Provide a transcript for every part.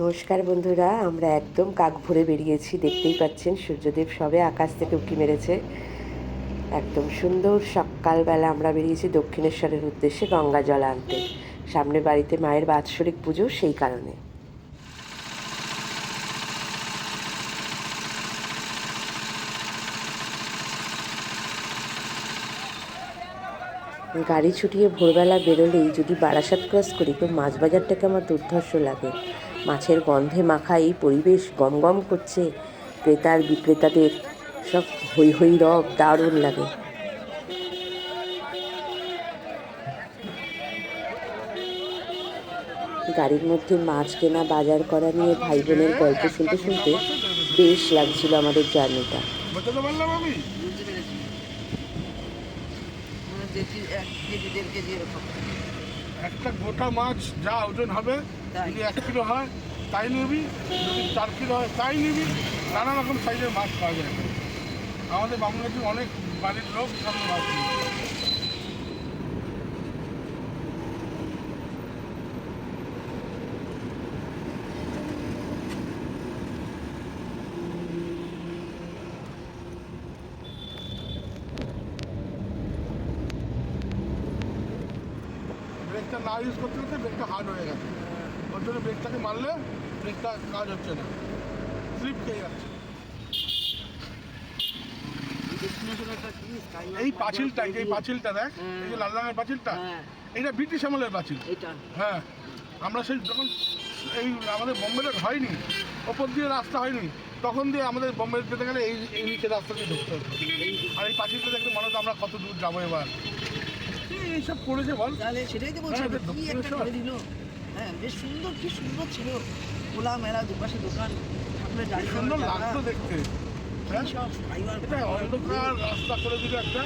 নমস্কার বন্ধুরা, আমরা একদম কাক ভরে বেরিয়েছি। দেখতেই পাচ্ছেন সূর্যদেব সবে আকাশ থেকে উঁকি মেরেছে। একদম সুন্দর সকালবেলা আমরা বেরিয়েছি দক্ষিণেশ্বরের উদ্দেশ্যে গঙ্গা জল আনতে। সামনে বাড়িতে মায়ের বাৎসরিক পুজো, সেই কারণে। গাড়ি ছুটিয়ে ভোরবেলা বেরোলেই যদি বারাসাত ক্রস করি তো মাছ বাজারটাকে আমার দুর্ধর্ষ লাগে। মাছের গন্ধে মাখা এই পরিবেশ গমগম করছে, ক্রেতার বিক্রেতাদের সব হৈ হৈ রব দারুণ লাগে। গাড়ির মধ্যে মাছ কেনা বাজার করা নিয়ে ভাই বোনের গল্প শুনতে শুনতে বেশ লাগছিল আমাদের জার্নিটা। একটা গোটা মাছ যা ওজন হবে, যদি 1 কিলো হয় তাই নিবি, যদি 4 কিলো হয় তাই নিবি। নানা রকম সাইজের মাছ পাওয়া যায়। আমাদের বাংলাদেশে অনেক বাড়ির লোক সব মাছ নিয়ে। ব্রেকটা না ইউজ করতে করতে ব্রেকটা হার্ড হয়ে গেছে, ওর জন্য ব্রেকটাকে মারলে ব্রেকটা কাজ হচ্ছে না, স্লিপ খেয়ে যাচ্ছে। এই পাঁচিলটা দেখ, এই যে লাল রঙের পাঁচিলটা, এটা ব্রিটিশ আমলের পাঁচিল। হ্যাঁ, আমরা সেই যখন এই আমাদের বোম্বেটা হয়নি, ওপর দিয়ে রাস্তা হয়নি, তখন দিয়ে আমাদের বোম্বে যেতে গেলে এই নিচে রাস্তা দিয়ে ঢুকতে হতো। আর এই পাঁচিলটা দেখতে মনে হতো আমরা কত দূর যাবো এবার। এইসব করেছে বল, তাহলে সেটাই তো বলছি, কি একটা করে দিল। হ্যাঁ, বেশ সুন্দর, কি সুন্দর ছিল। খোলা মেলা, দুপাশে দোকান, ঠাকুরের দাঁড়িয়ে সুন্দর লাগতো দেখতে। অন্ধকার রাস্তা করে দিল একটা।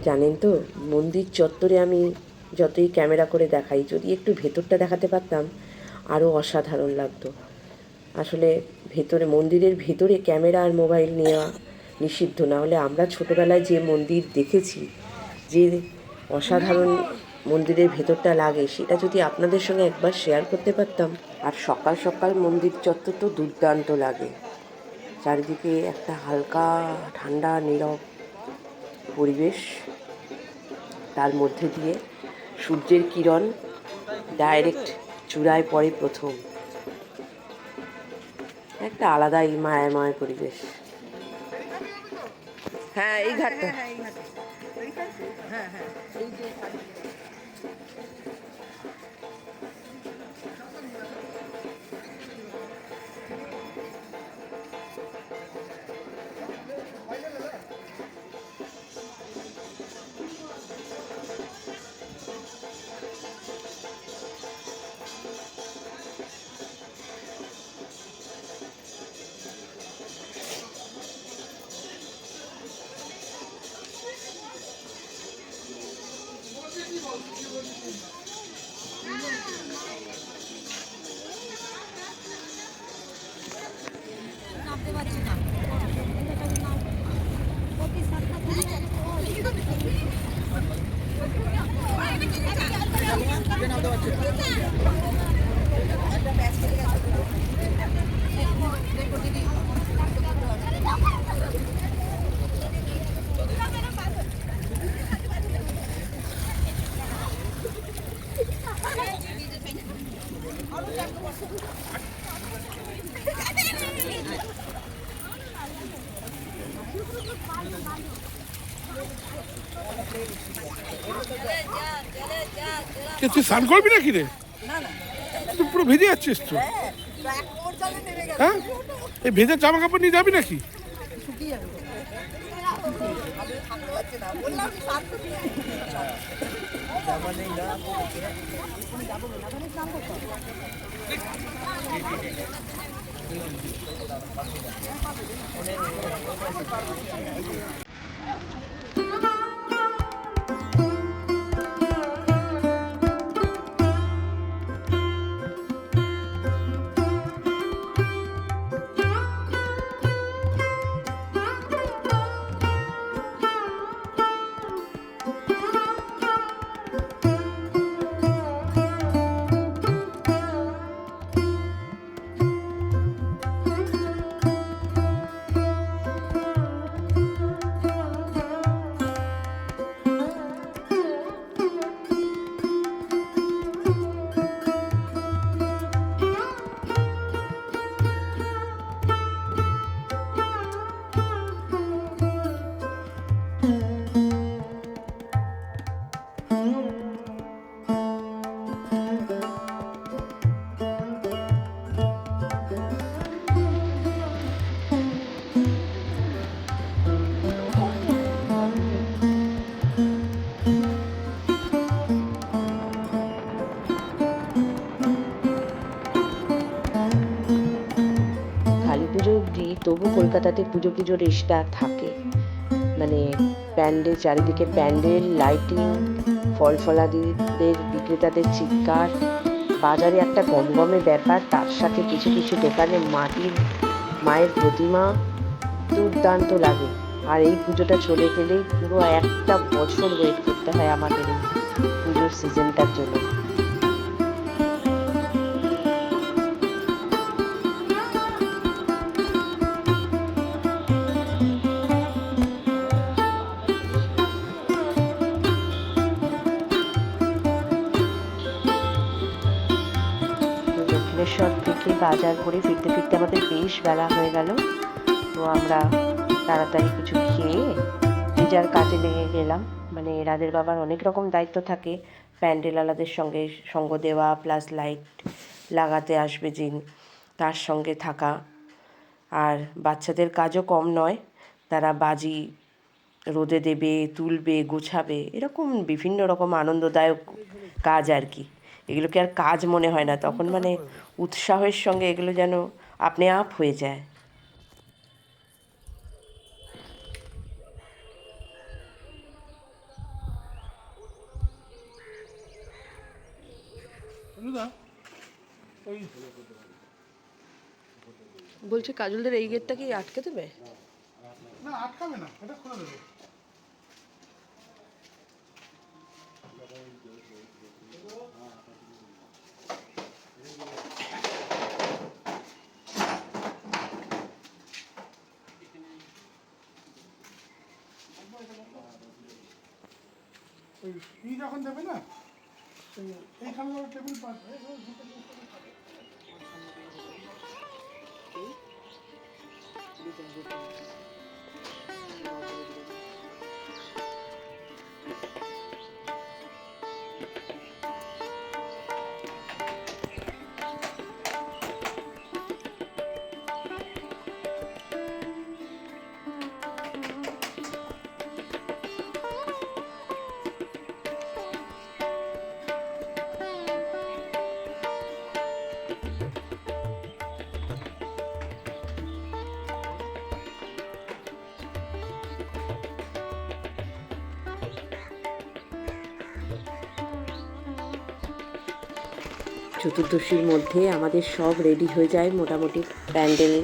জানেন তো, মন্দির চত্বরে আমি যতই ক্যামেরা করে দেখাই, যদি একটু ভেতরটা দেখাতে পারতাম আরও অসাধারণ লাগতো। আসলে ভেতরে, মন্দিরের ভেতরে ক্যামেরা আর মোবাইল নেওয়া নিষিদ্ধ, না হলে আমরা ছোটোবেলায় যে মন্দির দেখেছি, যে অসাধারণ মন্দিরের ভেতরটা লাগে, সেটা যদি আপনাদের সঙ্গে একবার শেয়ার করতে পারতাম। আর সকাল সকাল মন্দির চত্বর তো দুর্দান্ত লাগে। চারিদিকে একটা হালকা ঠান্ডা নীরব পরিবেশ, তার মধ্যে দিয়ে সূর্যের কিরণ ডাইরেক্ট চূড়ায় পড়ে প্রথম। একটা আলাদাই মায়াময় পরিবেশ। হ্যাঁ, এই ঘাটটা। হ্যাঁ হ্যাঁ, এই যে নামতে পারছি না। তুই স্নান করবি নাকি রে? তুই পুরো ভেজে যাচ্ছিস তো। হ্যাঁ, এই ভেজা জামা কাপড় নিয়ে যাবি নাকি? পুজো দিই, তবু কলকাতাতে পুজো পুজো রেশটা থাকে। মানে প্যান্ডেল, চারিদিকে প্যান্ডেল, লাইটিং, ফল ফলাদিদের বিক্রেতাদের চিৎকার, বাজারে একটা গমগমে ব্যাপার, তার সাথে কিছু কিছু দোকানে মাটির মায়ের প্রতিমা, দুর্দান্ত লাগে। আর এই পুজোটা চলে গেলেই পুরো একটা বছর ওয়েট করতে হয় আমাদের এই পুজোর সিজনটার জন্য। দক্ষিণেশ্বর থেকে বাজার করে ফিরতে ফিরতে আমাদের বেশ বেলা হয়ে গেল। তো আমরা তাড়াতাড়ি কিছু খেয়ে যে যার কাজে লেগে গেলাম। মানে রাদের বাবার অনেক রকম দায়িত্ব থাকে, প্যান্ডেলওয়ালাদের সঙ্গে সঙ্গ দেওয়া, প্লাস লাইট লাগাতে আসবে যিনি তার সঙ্গে থাকা। আর বাচ্চাদের কাজও কম নয়, তারা বাজি রোদে দেবে, তুলবে, গোছাবে, এরকম বিভিন্ন রকম আনন্দদায়ক কাজ আর কি। এগুলোকে আর কাজ মনে হয় না তখন, মানে উৎসাহের সঙ্গে এগুলো যেন আপনি আপ হয়ে যায়। বলছি কাজলদের এই গেটটা কি আটকে দেবে? না, আটকাবে না, এটা খুলে দেবে। যখন দেবে না এইখানে টেবিল পাবে। চতুর্দশীর মধ্যে আমাদের সব রেডি হয়ে যায় মোটামুটি, প্যান্ডেল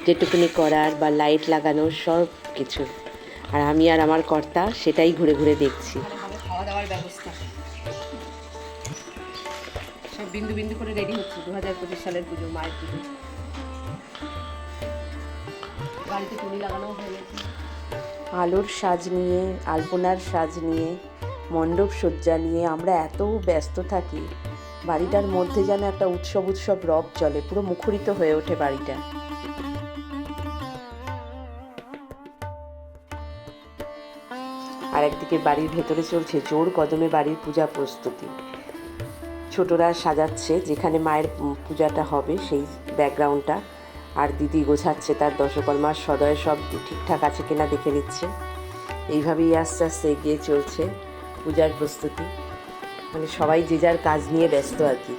যেটুকুনি করার বা লাইট লাগানোর সব কিছু। আর আমি আর আমার কর্তা সেটাই ঘুরে ঘুরে দেখছি। খাওয়া দাওয়ার ব্যবস্থা সব বিন্দু বিন্দু করে রেডি হচ্ছে 2025 সালের পুজো, মায়ের পুজো। বাড়িতে তুলি লাগানো হয়ে গেছে। আলোর সাজ নিয়ে, আলপনার সাজ নিয়ে, মণ্ডপ সজ্জা নিয়ে আমরা এত ব্যস্ত থাকি, বাড়িটার মধ্যে যেন একটা উৎসব উৎসব রব চলে, পুরো মুখরিত হয়ে ওঠে বাড়িটা। আর একদিকে বাড়ির ভেতরে চলছে জোর কদমে বাড়ির পূজা প্রস্তুতি। ছোটরা সাজাচ্ছে যেখানে মায়ের পূজাটা হবে সেই ব্যাকগ্রাউন্ডটা, আর দিদি গোছাচ্ছে তার দশকর্মার সদয় সব ঠিকঠাক আছে কিনা দেখে নিচ্ছে। এইভাবেই আস্তে আস্তে এগিয়ে চলছে পূজার প্রস্তুতি। মানে সবাই যে যার কাজ নিয়ে ব্যস্ত আর কি।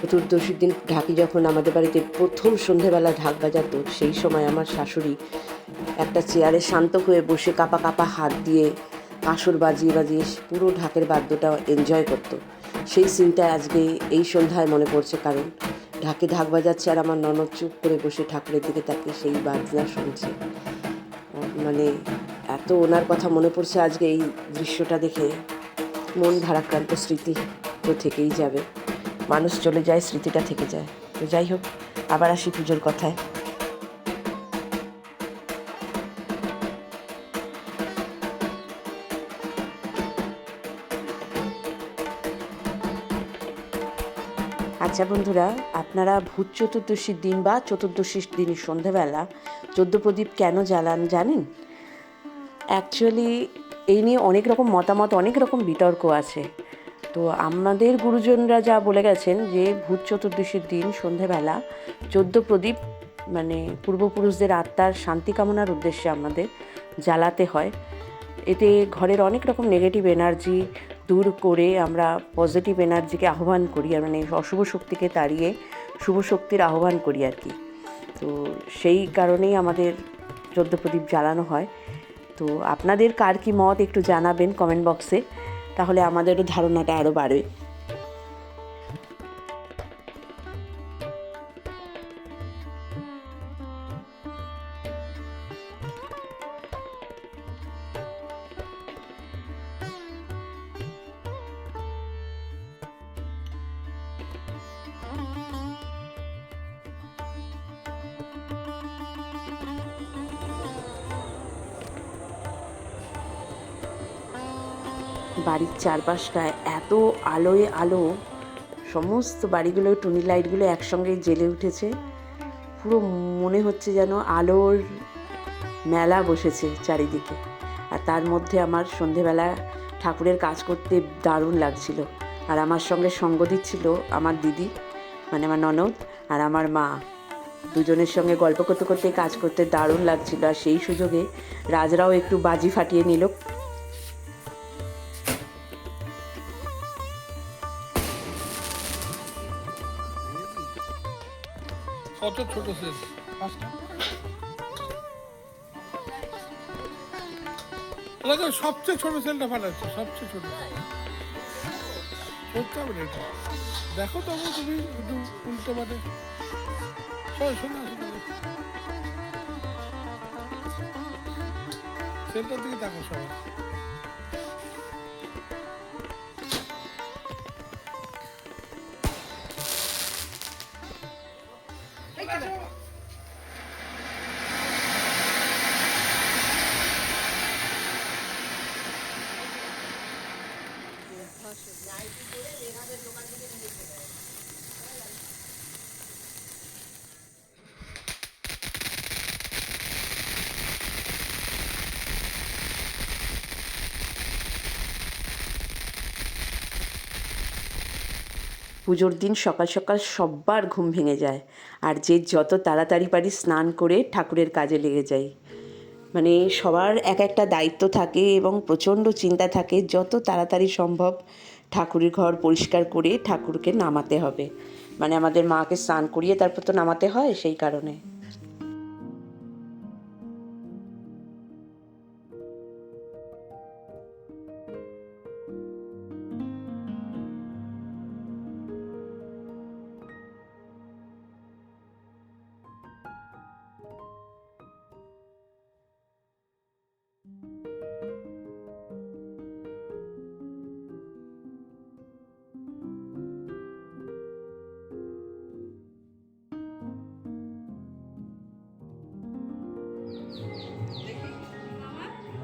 চতুর্দশীর দিন ঢাকি যখন আমাদের বাড়িতে প্রথম সন্ধেবেলা ঢাক বাজাতো, সেই সময় আমার শাশুড়ি একটা চেয়ারে শান্ত হয়ে বসে কাপা কাপা হাত দিয়ে কাঁসর বাজিয়ে বাজিয়ে পুরো ঢাকের বাদ্যটা এনজয় করতো। সেই সিনটা আজকে এই সন্ধ্যায় মনে পড়ছে, কারণ ঢাকে ঢাক বাজাচ্ছে আর আমার ননদ চুপ করে বসে ঠাকুরের দিকে তাকিয়ে সেই বাজনা শুনছে। মানে এত ওনার কথা মনে পড়ছে আজকে এই দৃশ্যটা দেখে। মন ভারাক্রান্ত, স্মৃতি তো থেকেই যাবে, মানুষ চলে যায় স্মৃতিটা থেকে যায়। তো যাই হোক, আবার আসি পুজোর কথায়। আচ্ছা বন্ধুরা, আপনারা ভূত চতুর্দশীর দিন বা চতুর্দশীর দিন সন্ধ্যাবেলা 14 প্রদীপ কেন জ্বালান জানেন? অ্যাকচুয়ালি এই নিয়ে অনেক রকম মতামত, অনেক রকম বিতর্ক আছে। তো আমাদের গুরুজনরা যা বলে গেছেন যে ভূত চতুর্দশীর দিন সন্ধ্যাবেলা 14 প্রদীপ মানে পূর্বপুরুষদের আত্মার শান্তি কামনার উদ্দেশ্যে আমাদের জ্বালাতে হয়। এতে ঘরের অনেক রকম নেগেটিভ এনার্জি দূর করে আমরা পজিটিভ এনার্জিকে আহ্বান করি, আর মানে অশুভ শক্তিকে তাড়িয়ে শুভ শক্তির আহ্বান করি আর কি। তো সেই কারণেই আমাদের 14 প্রদীপ জ্বালানো হয়। তো আপনাদের কার কি মত একটু জানাবেন কমেন্ট বক্সে, তাহলে আমাদেরও ধারণাটা আরও বাড়বে। বাড়ির চারপাশটা এত আলোয় আলো, সমস্ত বাড়িগুলো টুনি লাইটগুলো একসঙ্গে জ্বেলে উঠেছে, পুরো মনে হচ্ছে যেন আলোর মেলা বসেছে চারিদিকে। আর তার মধ্যে আমার সন্ধেবেলা ঠাকুরের কাজ করতে দারুণ লাগছিল। আর আমার সঙ্গে সঙ্গ দিচ্ছিল আমার দিদি, মানে আমার ননদ, আর আমার মা। দুজনের সঙ্গে গল্প করতে করতে কাজ করতে দারুণ লাগছিল। আর সেই সুযোগে রাজরাও একটু বাজি ফাটিয়ে নিল। কত ছোট সেল, সবচেয়ে ছোট সেলটা ফাটাচ্ছে, সবচেয়ে ছোট করতে হবে না এটা। দেখো তখন তুমি একটু উল্টো পাটে শোনো সেলটার দিকে দেখো সবাই। পুজোর দিন সকাল সকাল সব্বার ঘুম ভেঙে যায়, আর যে যত তাড়াতাড়ি পারি স্নান করে ঠাকুরের কাজে লেগে যাই। মানে সবার এক একটা দায়িত্ব থাকে এবং প্রচণ্ড চিন্তা থাকে, যত তাড়াতাড়ি সম্ভব ঠাকুরের ঘর পরিষ্কার করে ঠাকুরকে নামাতে হবে। মানে আমাদের মাকে স্নান করিয়ে তারপর তো নামাতে হয়, সেই কারণে।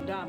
ডান।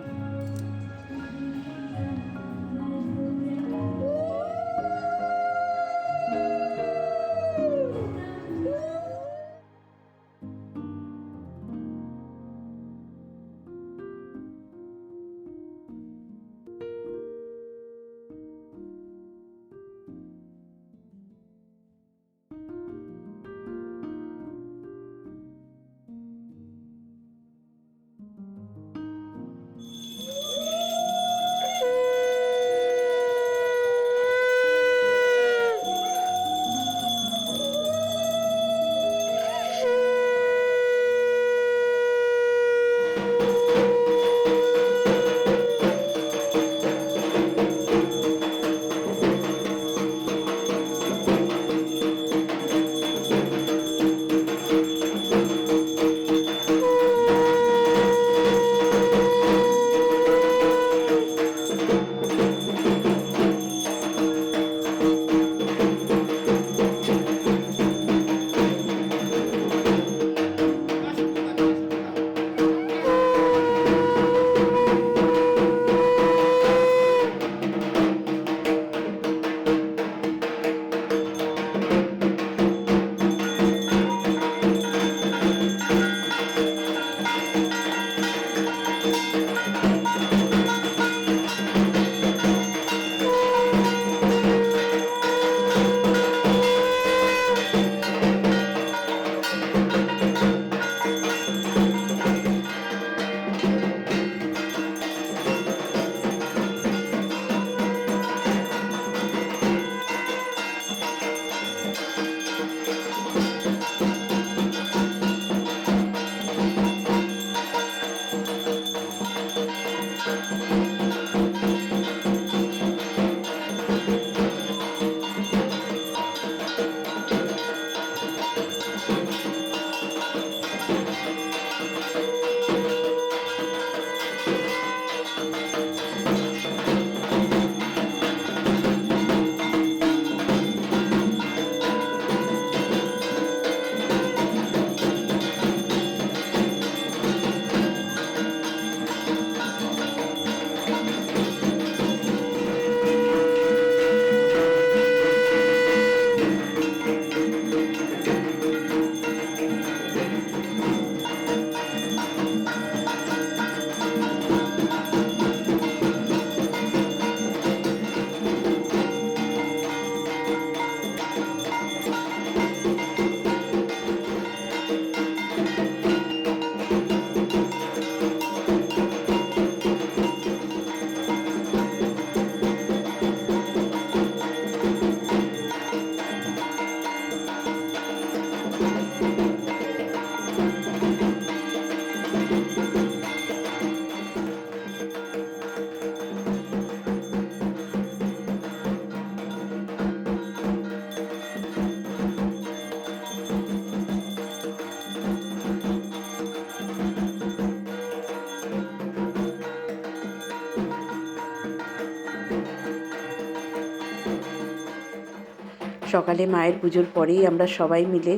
সকালে মায়ের পুজোর পরেই আমরা সবাই মিলে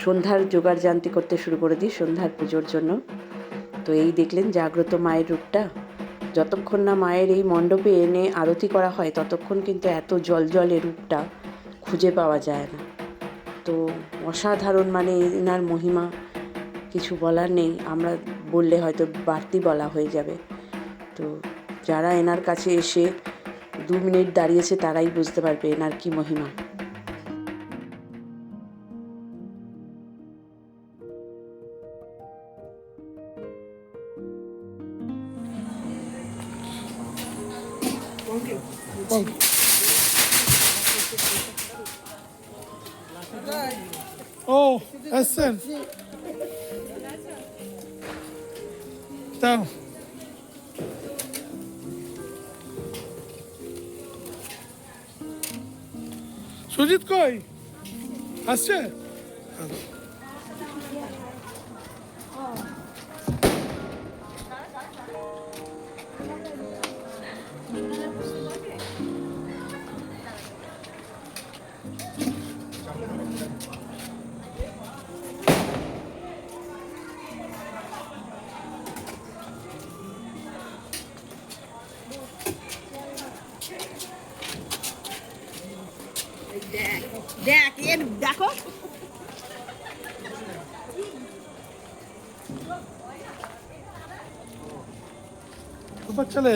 সন্ধ্যার জোগাড় জান্তি করতে শুরু করে দিই সন্ধ্যার পুজোর জন্য। তো এই দেখলেন জাগ্রত মায়ের রূপটা। যতক্ষণ না মায়ের এই মণ্ডপে এনে আরতি করা হয় ততক্ষণ কিন্তু এত জলজলে রূপটা খুঁজে পাওয়া যায় না। তো অসাধারণ, মানে এনার মহিমা কিছু বলার নেই, আমরা বললে হয়তো বাড়তি বলা হয়ে যাবে। তো যারা এনার কাছে এসে 2 মিনিট দাঁড়িয়েছে তারাই বুঝতে পারবে এনার কি মহিমা। ও এসছেন, দাও। সুজিত কই আসছে? দেখ এর দেখো ऊपर चले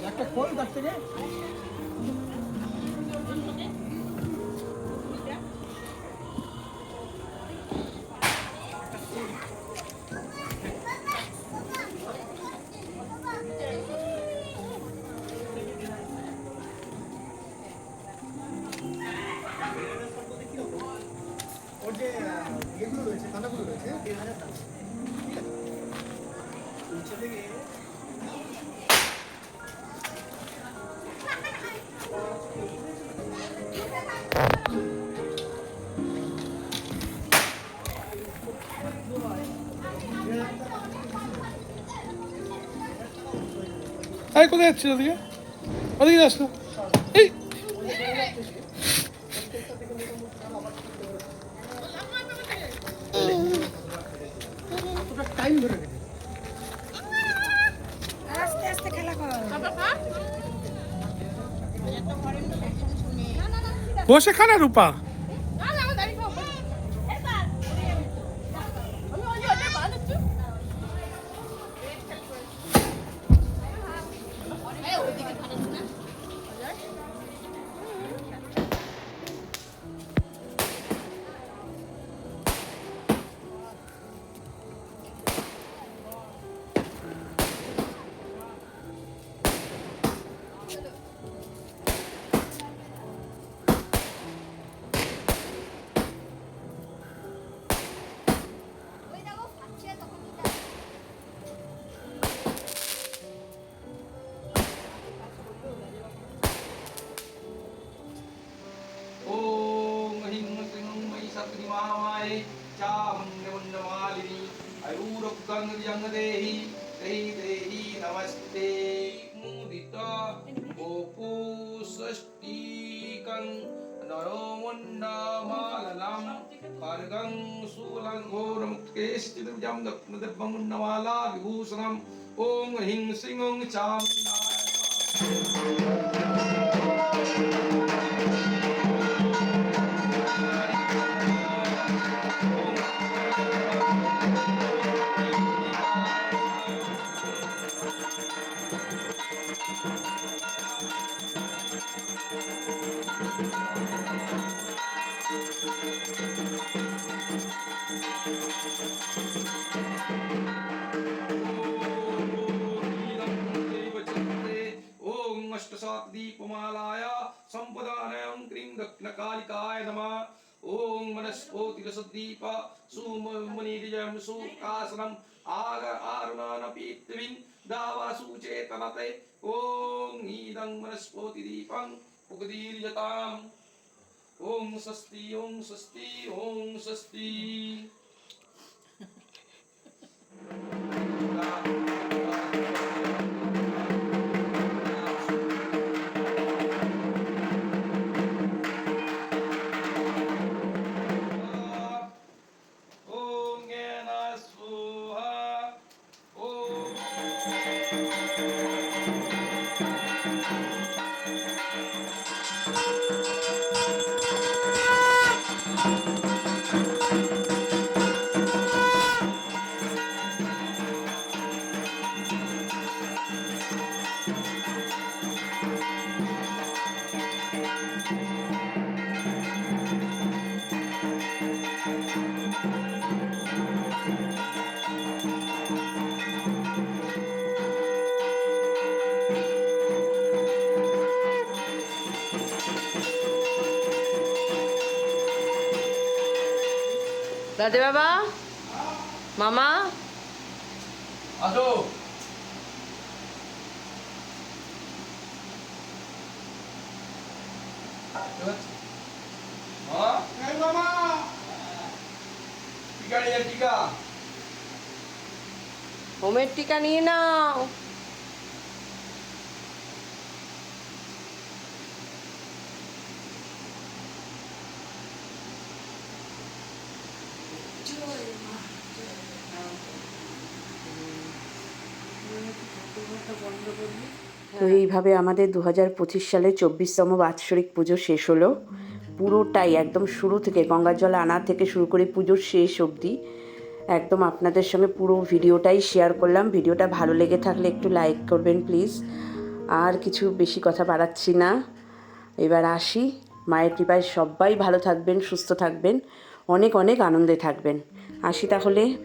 একটা ফোন কাটতে রে। ওর যে ইয়েগুলো রয়েছে, দানাগুলো রয়েছে, 1,000 টাকা। ঠিক আছে, নিচে থেকে আরে কোথায় যাচ্ছিল ওদিকে? ওদিকে যাস না। এই টাইম ধরে গেছে। আস্তে আস্তে খেলা কর। বসে খানা রূপা। नमस्ते मुदिता गोपू षष्टिकं नरोमुन्नमालनं खड्गं शूलं घोरमुक्तेश्चिदं दत्मदर्भमुन्नमाला विभूषणम् ॐ ह्रीं श्रीं ॐ चामुण्डाय दीपमालाय संपदानयं क्रीं दक्षिणकालिकाय नमः ओम मनस्फोतिरसदीप सुमनिर्जयं सुकासनम् आरुणानपीत्विं दावासुचेतनते ओम ईदं मनस्फोतिदीपं उगदीर्यताम् ओम स्वस्ति ओम स्वस्ति ओम स्वस्ति ओम ज्ञान स्वाहा ओम দাদে বাবা, মামা, আসো এই মামা টিকা নিয়ে টিকা হোমের টিকা নিয়ে নাও। তো এইভাবে আমাদের 2025 সালে 24তম বাৎসরিক পুজো শেষ হলো। পুরোটাই একদম শুরু থেকে গঙ্গার জল আনা থেকে শুরু করে পুজোর শেষ অবধি একদম আপনাদের সঙ্গে পুরো ভিডিওটাই শেয়ার করলাম। ভিডিওটা ভালো লেগে থাকলে একটু লাইক করবেন প্লিজ। আর কিছু বেশি কথা বাড়াচ্ছি না, এবার আসি। মায়ের কৃপায় সবাই ভালো থাকবেন, সুস্থ থাকবেন, অনেক অনেক আনন্দে থাকবেন। আসি তাহলে।